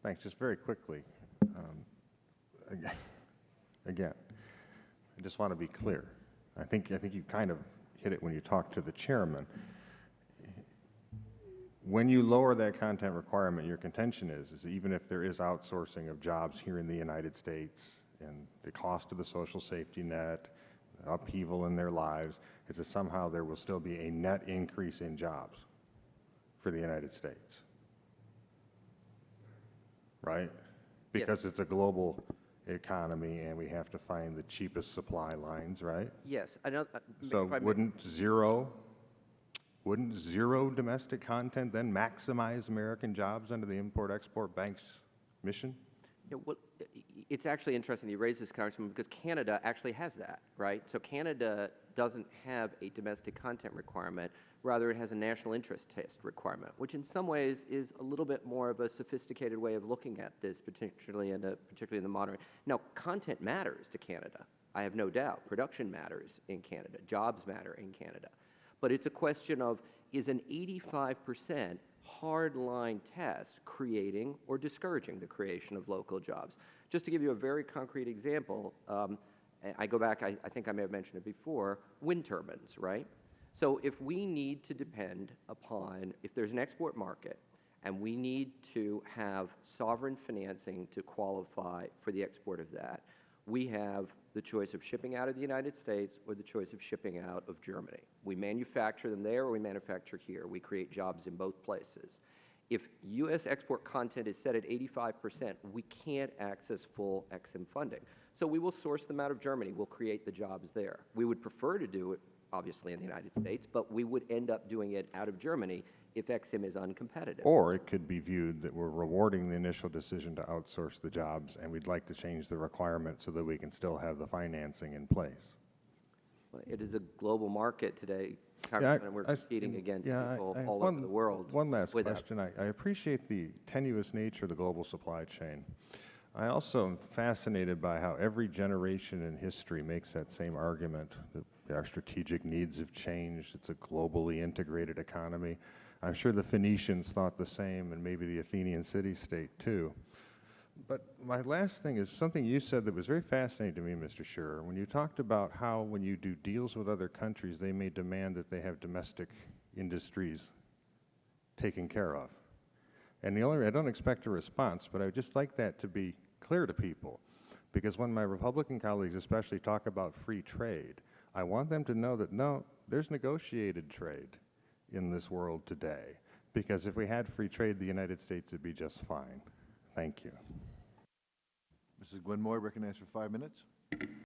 Thanks. Just very quickly. Again, I just want to be clear. I think you kind of hit it when you talked to the chairman. When you lower that content requirement, your contention is even if there is outsourcing of jobs here in the United States and the cost of the social safety net, upheaval in their lives, is that somehow there will still be a net increase in jobs for the United States. Right? Because it's a global economy and we have to find the cheapest supply lines, right? Yes. I know, so wouldn't zero domestic content then maximize American jobs under the Import-Export Bank's mission? Yeah, well, it's actually interesting you raise this, Congressman, because Canada actually has that, right? So Canada doesn't have a domestic content requirement. Rather, it has a national interest test requirement, which in some ways is a little bit more of a sophisticated way of looking at this, particularly in the modern. Now, content matters to Canada. I have no doubt. Production matters in Canada. Jobs matter in Canada. But it's a question of, is an 85% hard-line test creating or discouraging the creation of local jobs? Just to give you a very concrete example, I go back, I think I may have mentioned it before, wind turbines, right? So if we need to depend upon, if there's an export market and we need to have sovereign financing to qualify for the export of that, we have the choice of shipping out of the United States or the choice of shipping out of Germany. We manufacture them there or we manufacture here. We create jobs in both places. If U.S. export content is set at 85%, we can't access full EXIM funding. So we will source them out of Germany. We'll create the jobs there. We would prefer to do it, obviously, in the United States, but we would end up doing it out of Germany if EXIM is uncompetitive. Or it could be viewed that we're rewarding the initial decision to outsource the jobs, and we'd like to change the requirement so that we can still have the financing in place. Well, it is a global market today, Congressman, and we're competing against people all over the world. One last question. I appreciate the tenuous nature of the global supply chain. I also am fascinated by how every generation in history makes that same argument that our strategic needs have changed. It's a globally integrated economy. I'm sure the Phoenicians thought the same, and maybe the Athenian city-state too. But my last thing is something you said that was very fascinating to me, Mr. Scherer, when you talked about how when you do deals with other countries, they may demand that they have domestic industries taken care of. And I don't expect a response, but I would just like that to be clear to people. Because when my Republican colleagues especially talk about free trade, I want them to know that, no, there's negotiated trade in this world today. Because if we had free trade, the United States would be just fine. Thank you. Mrs. Glenn Moy, recognized for 5 minutes.